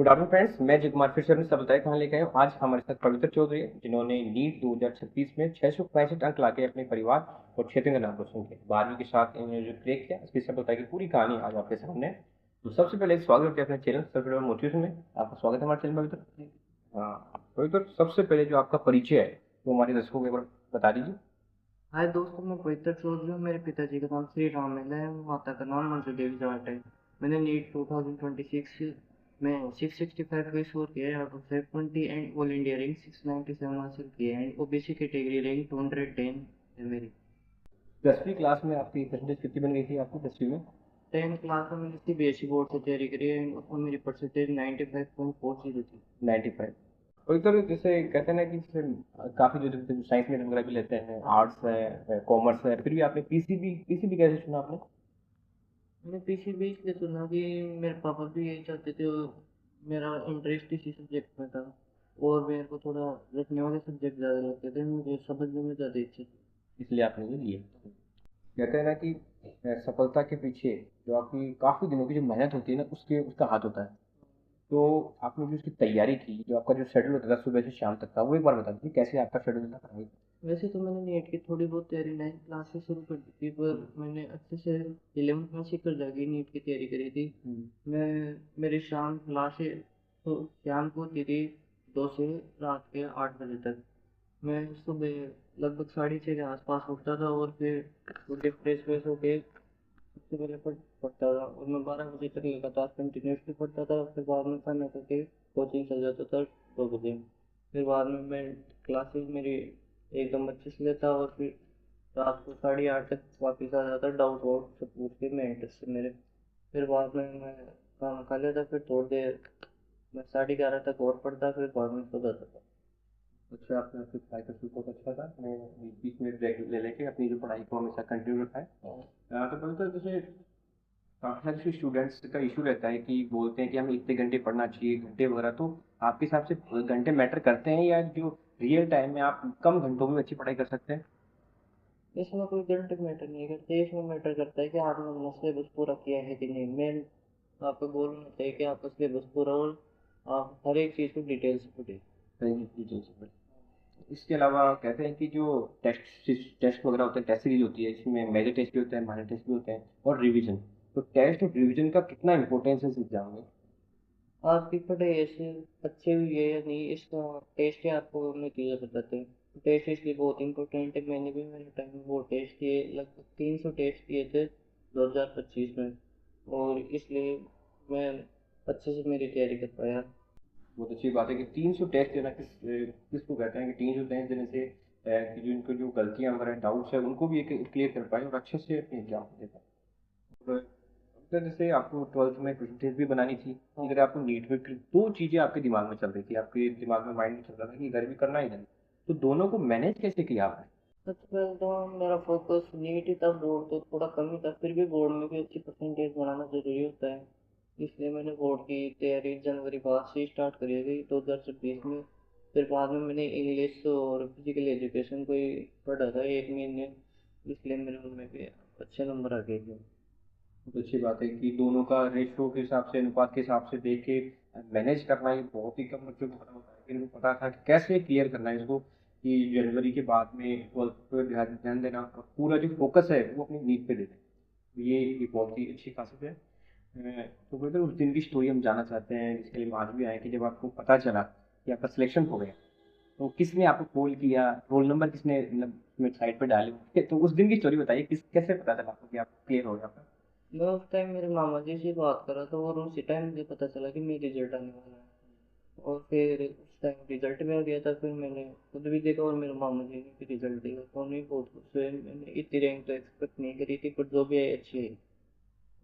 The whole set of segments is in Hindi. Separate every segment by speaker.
Speaker 1: गुड आफ्टरनून फ्रेंड्स, मैं अजय कुमार फिर से अपनी सफलताएं कहाँ लेके आया हूँ। आज हमारे साथ पवित्र चौधरी है, जिन्होंने नीट 2026 में 665 अंक लाके अपने परिवार और क्षेत्र का नाम रोशन किया। 12वीं के साथ इन्होंने जो क्रैक किया, इसकी सफलता की पूरी कहानी आज आपके सामने है। तो सबसे पहले स्वागत करते हैं अपने चैनल सफल मोटिवेशन में। आपका स्वागत है हमारे चैनल में पवित्र। हाँ पवित्र, सबसे पहले जो आपका परिचय है वो हमारे दर्शकों को एक बार बता दीजिए।
Speaker 2: हाय दोस्तों, मैं पवित्र चौधरी हूँ। मेरे पिताजी का नाम श्री राम है, माता का नाम मंजू देवी जाट है। मैंने नीट 2026 में 665 का स्कोर किया है, out of 520 and all India rank 697 हासिल किए हैं। ओबीसी कैटेगरी रैंक 210 है मेरी।
Speaker 1: 10वीं क्लास में आपकी परसेंटेज कितनी बन गई थी आपकी 10वीं में?
Speaker 2: 10 क्लास में मैंने सीबीएसई बोर्ड से तैयारी करी है एंड उसमें मेरी परसेंटेज 95.40 थी।
Speaker 1: 95। और इधर जैसे कहते हैं ना कि जैसे काफ़ी जो साइंस में वगैरह भी लेते हैं, आर्ट्स है, कॉमर्स है, फिर भी आपने पीसीबी कैसे चुना आपने?
Speaker 2: मैंने पीसीबी इसलिए चुना कि मेरे पापा भी यही चाहते थे और मेरा इंटरेस्ट इसी सब्जेक्ट में था। और मेरे को थोड़ा रटने वाले सब्जेक्ट ज़्यादा लगते थे, मुझे समझने में ज़्यादा इच्छा थी।
Speaker 1: इसलिए आपने ये लिए। कहते हैं ना कि सफलता के पीछे जो आपकी काफ़ी दिनों की जो मेहनत होती है ना, उसके उसका हाथ होता है। तो आपने जो उसकी तैयारी की, जो आपका जो शेड्यूल होता था सुबह से शाम तक का, वो एक बार बता दीजिए कैसे आपका शेड्यूल था पढ़ाई का?
Speaker 2: वैसे तो मैंने नीट की थोड़ी बहुत तैयारी 9th क्लास से शुरू कर दी थी, पर मैंने अच्छे से 11th में सीकर जाके नीट की तैयारी करी थी। मैं मेरी शाम क्लासें तो शाम को होती थी 2 से रात के 8 बजे तक। मैं सुबह लगभग 6:30 के आसपास उठता था और फिर उठ के फ्रेश व्रेश होके सबसे पहले पढ़ता था और मैं 12 बजे तक लगातार कंटिन्यूसली पढ़ता था। फिर बाद में खाना करके कोचिंग चल जाता था 2 बजे। फिर बाद में मैं क्लासेस मेरी एकदम अच्छे से लेता और फिर रात को 8:30 तक वापस आ जाता, डाउट वाउट सब पूछ के मेंटर से मेरे। फिर बाद में मैं खाना खा लेता, फिर थोड़ी देर मैं 11:30 तक और पढ़ता, फिर बाद में सो जाता था।
Speaker 1: अच्छा, आपने आपकी पढ़ाई का शुरू बहुत अच्छा था, मैं बीच बीच में ब्रेक ले लेके अपनी जो पढ़ाई को हमेशा कंटिन्यू रखा है। तो पता जैसे काफ़ी सारे स्टूडेंट्स का इशू रहता है कि बोलते हैं कि हमें इतने घंटे पढ़ना चाहिए, घंटे वगैरह, तो आपके हिसाब से घंटे मैटर करते हैं या जो रियल टाइम में आप कम घंटों में अच्छी पढ़ाई कर सकते हैं?
Speaker 2: इसमें कोई घंटे मैटर नहीं करते, इसमें मैटर करता है कि आपने अपना सिलेबस पूरा किया है कि नहीं। मेन आपका गोल होना चाहिए कि आपका सिलेबस पूरा हो, आप हर एक चीज़ को डिटेल से पढ़ें।
Speaker 1: सही चीज़ों से। इसके अलावा कहते हैं कि जो टेस्ट टेस्ट वगैरह होते हैं, टेस्ट सीरीज होती है, इसमें मेजर टेस्ट भी होते हैं, माइनर टेस्ट भी होते हैं और रिवीजन। तो टेस्ट और रिवीजन का कितना इंपॉर्टेंस है इस एग्जाम में?
Speaker 2: आपकी पढ़ाई ऐसे अच्छी हुई है या नहीं, इसका टेस्ट ही आपको नतीजा बताते हैं। टेस्ट इसलिए बहुत इंपॉर्टेंट है। मैंने भी मेरे टाइम में बहुत टेस्ट किए, लगभग 300 टेस्ट किए थे 2025 में। और इसलिए मैं अच्छे से मेरी तैयारी कर पाया।
Speaker 1: बहुत अच्छी बात है कि 300 टेस्ट देना किसको कहते हैं कि 300 टेस्ट देने से कि जो इनको जो गलतियां वगैरह डाउट्स है उनको भी क्लियर कर पाए और अच्छे से अपने एग्जाम दे पाए। तो जैसे आपको 12th में प्रेजेंटेशन भी बनानी थी, अगर आपको नीट में दो चीज़ें आपके दिमाग में चल रही थी, आपके दिमाग में माइंड में चल रहा था कि इधर भी करना है इधर भी, तो दोनों को मैनेज कैसे किया आपने?
Speaker 2: सबसे पहले तो मेरा फोकस नीट ही था, बोर्ड तो थोड़ा कम ही था। फिर भी बोर्ड में भी अच्छी परसेंटेज बनाना जरूरी होता है, इसलिए मैंने बोर्ड की तैयारी जनवरी बाद से स्टार्ट करी थी 2026 में। फिर बाद में मैंने इंग्लिश और फिजिकल एजुकेशन को ही पढ़ा था 1 महीने, इसलिए मेरे उनमें भी अच्छे नंबर आ गए थे।
Speaker 1: बहुत अच्छी बात है कि दोनों का रेशो के हिसाब से, अनुपात के हिसाब से देख के मैनेज करना, ये बहुत ही कम बच्चों को पता होता है, कि इनको पता था कि कैसे क्लियर करना है इसको, कि जनवरी के बाद में 12th पर ध्यान ध्यान देना और पूरा जो फोकस है वो अपनी नीट पे देना। तो ये बहुत ही अच्छी खासियत है। तो बेटर उस दिन की स्टोरी हम जानना चाहते हैं, जिसके लिए हम आज भी आए कि जब आपको पता चला कि आपका सिलेक्शन हो गया, तो किसने आपको कॉल किया, रोल नंबर किसने मतलब साइट पे डाले, तो उस दिन की स्टोरी बताइए, किस कैसे पता चला आपको कि आप क्लियर हो गया आपका?
Speaker 2: मैं उस टाइम मेरे मामा जी से बात कर रहा था और उसी टाइम मुझे पता चला कि मेरा रिजल्ट आने वाला है। और फिर उस टाइम रिजल्ट भी आ गया था, फिर मैंने खुद भी देखा और मेरे मामा जी ने भी रिजल्ट देखा, तो उन्हें भी बहुत खुश हुए। मैंने इतनी रैंक तो एक्सपेक्ट नहीं करी थी, पर जो भी है अच्छी है।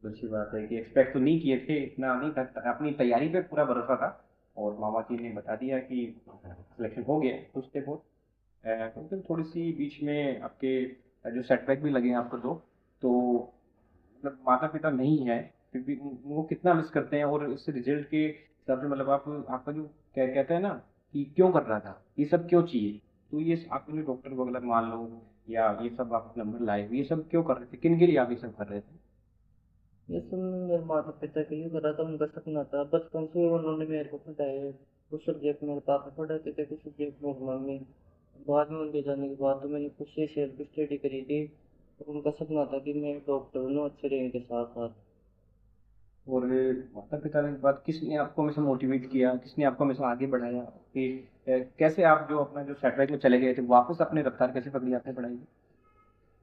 Speaker 1: तो अच्छी बात है कि एक्सपेक्ट तो नहीं किए थे, इतना नहीं था, अपनी तैयारी पे पूरा भरोसा था और मामा जी ने बता दिया कि सिलेक्शन हो गया, खुश थे बहुत। तो थोड़ी सी बीच में आपके जो सेटबैक भी लगे हैं आपको दो, तो मतलब माता पिता नहीं है, फिर भी वो कितना मिस करते हैं, और इस रिजल्ट के हिसाब से मतलब आप आपका जो क्या कहते हैं ना कि क्यों कर रहा था, ये सब क्यों चाहिए, तो ये आपके जो डॉक्टर वगैरह मान लो या ये सब आप नंबर लाए, ये सब क्यों कर रहे थे, किन के लिए आप ये सब कर रहे थे?
Speaker 2: ये सब मैं मेरे माता पिता के लिए करा था, उनका सपना था। बचपन से ही उन्होंने मेरे को पढ़ाया। कुछ सब्जेक्ट मेरे पापा पढ़ाते थे, कुछ सब्जेक्ट मेरी मम्मी। बाद में उनके जाने के बाद तो मैंने खुद से सेल्फ स्टडी करी थी। और उनका सपना था कि मैं डॉक्टर बनूँ अच्छे रैंक के साथ साथ।
Speaker 1: और माता-पिता के बाद किसने आपको हमेशा मोटिवेट किया? किसने आपको हमेशा आगे बढ़ाया? कि कैसे आप जो अपना जो सेटबैक में चले गए थे, वापस अपनी रफ्तार कैसे पकड़ी आपने पढ़ाई की?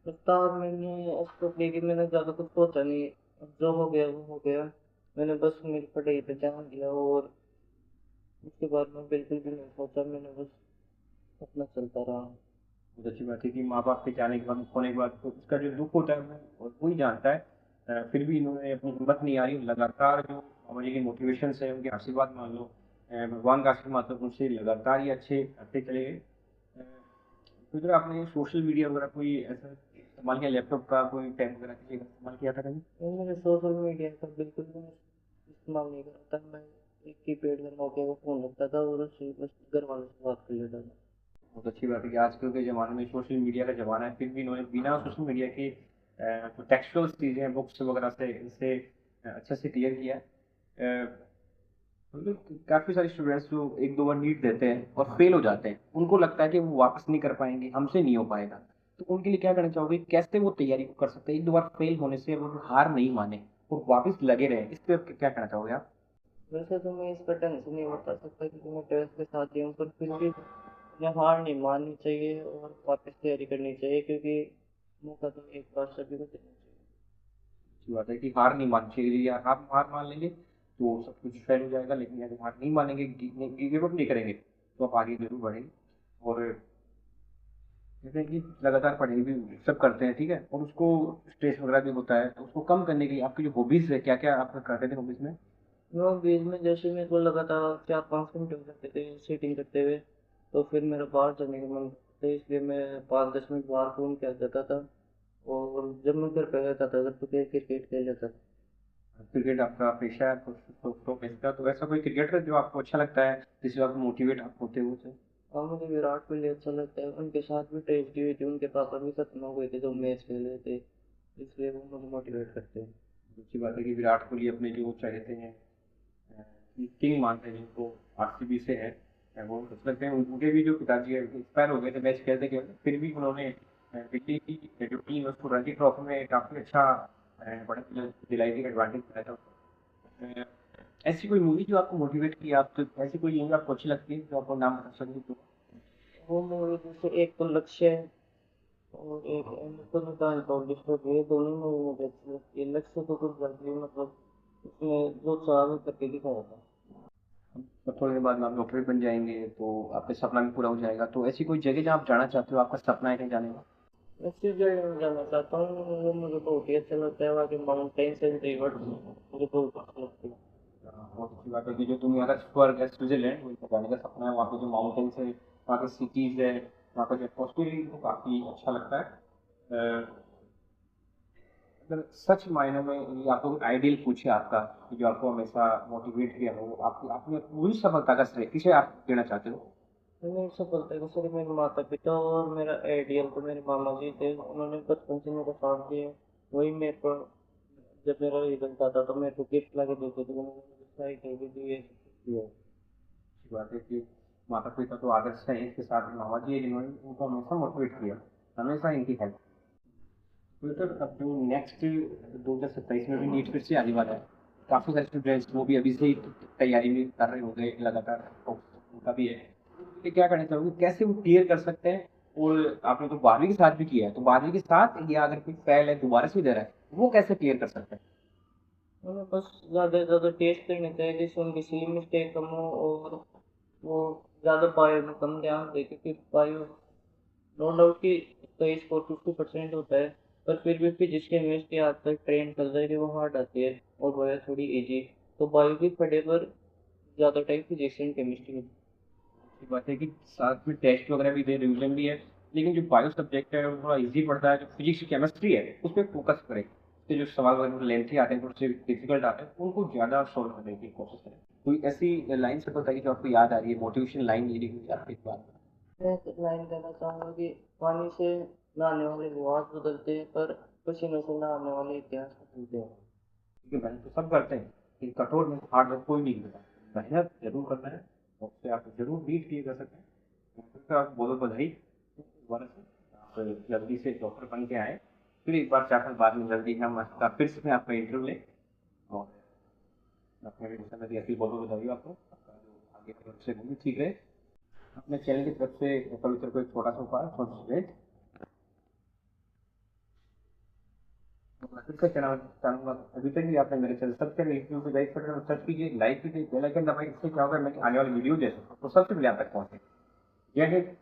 Speaker 2: रफ्तार मैंने उसको लेके मैंने ज़्यादा कुछ सोचा नहीं। अब जो हो गया वो हो गया। मैंने बस मेरी पढ़ाई पे ध्यान दिया और उसके बाद में बिल्कुल भी नहीं सोचा, मैंने बस अपना चलता रहा।
Speaker 1: बहुत अच्छी बात है कि माँ-बाप के जाने के बाद, खोने के बाद तो उसका जो दुःख होता है वो ही जानता है। फिर भी इन्होंने अपनी हिम्मत नहीं हारी, लगातार जो हमारे ये मोटिवेशंस है, उनके आशीर्वाद मान लो, भगवान का आशीर्वाद तो उनसे लगातार ही अच्छे आते चले गए। तो जो आपने सोशल मीडिया वगैरह कोई ऐसा इस्तेमाल किया, लैपटॉप का कोई टैब वगैरह किसी का इस्तेमाल किया था कभी?
Speaker 2: मैंने सोशल मीडिया का बिल्कुल भी इस्तेमाल नहीं करा था। मैं एक कीपैड का नोकिया का फ़ोन रखता था और उससे बस घर वालों से बात कर लेता था।
Speaker 1: बहुत अच्छी बात है कि आजकल के ज़माने में सोशल मीडिया का ज़माना है, फिर भी इन्होंने बिना सोशल मीडिया के जो टेक्सचुअल चीज़ें हैं, बुक्स वगैरह से इनसे अच्छे से क्लियर किया है। मतलब काफ़ी सारे स्टूडेंट्स जो 1-2 बार नीट देते हैं और फेल हो जाते हैं, उनको लगता है कि वो वापस नहीं कर पाएँगे, हमसे नहीं हो पाएगा। तो उनके लिए क्या कहना चाहोगे? कैसे वो तैयारी को कर सकते हैं? 1-2 बार फेल होने से वो हार नहीं माने और वापस लगे रहें, इस पे क्या कहना चाहोगे आप?
Speaker 2: वैसे तो मैं इसका ढंग से नहीं बता सकता क्योंकि मैं 12th के साथ ही हूँ, पर फिर भी मुझे हार नहीं माननी चाहिए और वापस तैयारी करनी चाहिए क्योंकि मौका तो एक बार सभी को देना चाहिए।
Speaker 1: अच्छी बात है कि हार नहीं माननी चाहिए। यदि आप हार मान लेंगे तो सब कुछ फेल हो जाएगा, लेकिन यदि हार नहीं मानेंगे, गिव अप नहीं करेंगे, तो आप आगे ज़रूर बढ़ेंगे। और जैसे कि लगातार पढ़ाई भी सब करते हैं, ठीक है? और उसको स्ट्रेस वगैरह भी होता है, तो उसको कम करने के लिए आपकी जो हॉबीज़ है, क्या-क्या आप करते थे हॉबीज़ में?
Speaker 2: मैं बीच में जैसे मेरे को लगातार 4-5 घंटे हो जाते थे सीटिंग करते हुए, तो फिर मेरा बाहर जाने का मन करता था, इसलिए मैं 5-10 मिनट बाहर घूम के आ जाता था। और जब मैं घर पे रहता था तब तो क्रिकेट खेल लेता था।
Speaker 1: क्रिकेट आपका पेशा है, प्रोफेशन का, तो ऐसा कोई क्रिकेटर जो आपको अच्छा लगता है, जिससे आप मोटिवेट आप होते हो उसे?
Speaker 2: और मुझे विराट कोहली अच्छा लगता है। उनके साथ भी ट्रेजेडी हुई थी, उनके पापा भी खत्म हो गए थे जब मैच खेल रहे थे, इसलिए वो मुझे मोटिवेट करते हैं।
Speaker 1: अच्छी बात है कि विराट कोहली अपने जो चाहते हैं किंग मानते हैं जिनको, आरसीबी से है, वो सोच लगते हैं उनके भी जो पिताजी है एक्सपायर हो गए थे मैच खेलते खेलते, फिर भी उन्होंने दिल्ली की जो टीम है उसको रणजी ट्रॉफी में काफ़ी अच्छा बढ़त दिलाई थी, एडवांटेज दिलाया था उसको। ऐसी कोई मूवी जो आपको मोटिवेट की, आप तो ऐसी कोई मूवी आपको अच्छी लगती है जो आपको नाम बता सकते हो?
Speaker 2: वो मूवी जैसे एक तो लक्ष्य है और एक एंटोनी का अनटोल्ड, ये दोनों मूवी मुझे अच्छी लगती है। लक्ष्य तो कुछ जल्दी मतलब उसमें जो चाह करके दिखाया था।
Speaker 1: तो थोड़ी देर बाद में आप डॉक्टर बन जाएंगे तो आपका सपना भी पूरा हो जाएगा, तो ऐसी कोई जगह जहाँ आप जाना चाहते हो, आपका सपना है कहीं जाने का?
Speaker 2: मैं स्विट्जरलैंड में जाना चाहता हूँ, वो मुझे बहुत ही अच्छा लगता है। वहाँ के माउंटेन्स एंड रिवर्स मुझे बहुत अच्छी लगती है।
Speaker 1: बहुत अच्छी बात है कि जो तुम्हारा स्वर्ग है स्विट्जरलैंड, वहीं जाने का सपना है। वहाँ पे जो माउंटेन्स है, वहाँ की सिटीज़ है, वहाँ का जो एटमॉस्फेयर है, वो काफ़ी अच्छा लगता है। अगर सच मायनों में ये आपको कोई आइडियल पूछे आपका, कि जो आपको हमेशा मोटिवेट किया हो, आपकी अपनी पूरी सफलता का श्रेय किसे आप देना चाहते हो?
Speaker 2: मेरी सफलता को सिर्फ मेरे माता पिता और मेरा आइडियल तो मेरे मामा जी थे। उन्होंने बचपन से मेरा साथ दिया। वही मेरे को जब मेरा रिजल्ट आता तो मेरे को गिफ्ट ला के देते थे, उन्होंने मुझे साइकिल भी दी है, सब कुछ दिया है।
Speaker 1: अच्छी बात है कि माता पिता तो आदर्श है, इसके साथ मामा जी है जिन्होंने उनको हमेशा मोटिवेट किया, हमेशा इनकी हेल्प। तो सर अब जो नेक्स्ट 2027 में भी नीट फिर से आने वाला है, काफ़ी सारे स्टूडेंट्स वो भी अभी से ही तैयारी में कर रहे होंगे लगातार, तो उनका भी है। ये क्या करना चाहोगे, कैसे वो क्लियर कर सकते हैं? और आपने तो 12वीं के साथ भी किया है, तो 12वीं के साथ या अगर कोई फेल है दोबारा से भी दे रहा है, वो कैसे क्लियर कर सकते हैं?
Speaker 2: उन्हें बस ज़्यादा से ज़्यादा टेस्ट करने चाहिए जिससे उनकी सिली मिस्टेक कम हो और वो ज़्यादा बायो में कम ध्यान दें, क्योंकि बायो नो डाउट कि इसका स्कोर 50% होता है, पर फिर भी फिजिक्स केमिस्ट्री आज तक ट्रेंड चल रहा है कि वो हार्ड आती है और बायो थोड़ी इजी। तो बायो भी पढ़े पर ज़्यादा टाइम फिजिक्स एंड केमिस्ट्री में।
Speaker 1: अच्छी बात है कि साथ में टेस्ट वगैरह भी दे, रिवीजन भी है, लेकिन जो बायो सब्जेक्ट है वो थोड़ा ईज़ी पड़ता है, जो फिजिक्स केमिस्ट्री है उस पे फ़ोकस करें। उसके जो सवाल वगैरह लेंथी आते हैं, थोड़े से डिफ़िकल्ट आते हैं, उनको ज़्यादा सॉल्व करने की कोशिश करें। कोई ऐसी लाइन से बताइए जो आपको याद आ रही है, मोटिवेशन लाइन यदि कोई आपके पास?
Speaker 2: मैं लाइन कहना चाहूँगा कि पानी से नहाने वाले रिवाज बदलते हैं पर पसीने से नहाने वाले इतिहास बदलते हैं।
Speaker 1: क्योंकि मेहनत तो सब करते हैं, लेकिन कठोर में हार्ड वर्क कोई नहीं करता। मेहनत जरूर करना है और उससे आप जरूर बीट किए कर सकते हैं। तो आप बहुत बधाई दोबारा से, आप जल्दी से डॉक्टर बन के आए, फिर एक बार चाहकर बाद में जल्दी हम आपका फिर से आपका इंटरव्यू लें। और अपने भी समय दिया, फिर बहुत बहुत बधाई आपको, आपका जो आगे का भविष्य वो भी ठीक रहे। अपने चैनल की तरफ से पवित्र को एक छोटा सा उपहार, छोटा सा भेंट। फिर से कहना चाहूँगा, अभी तक भी आपने मेरे चैनल सब्सक्राइब यूट्यूब पे लाइक बटन सर्च कीजिए, लाइक कीजिए, बेल आइकन दबाइए। इससे क्या होगा, मैं आने वाली वीडियो जैसे तो सबसे पहले आप तक पहुँचे। जय हिंद।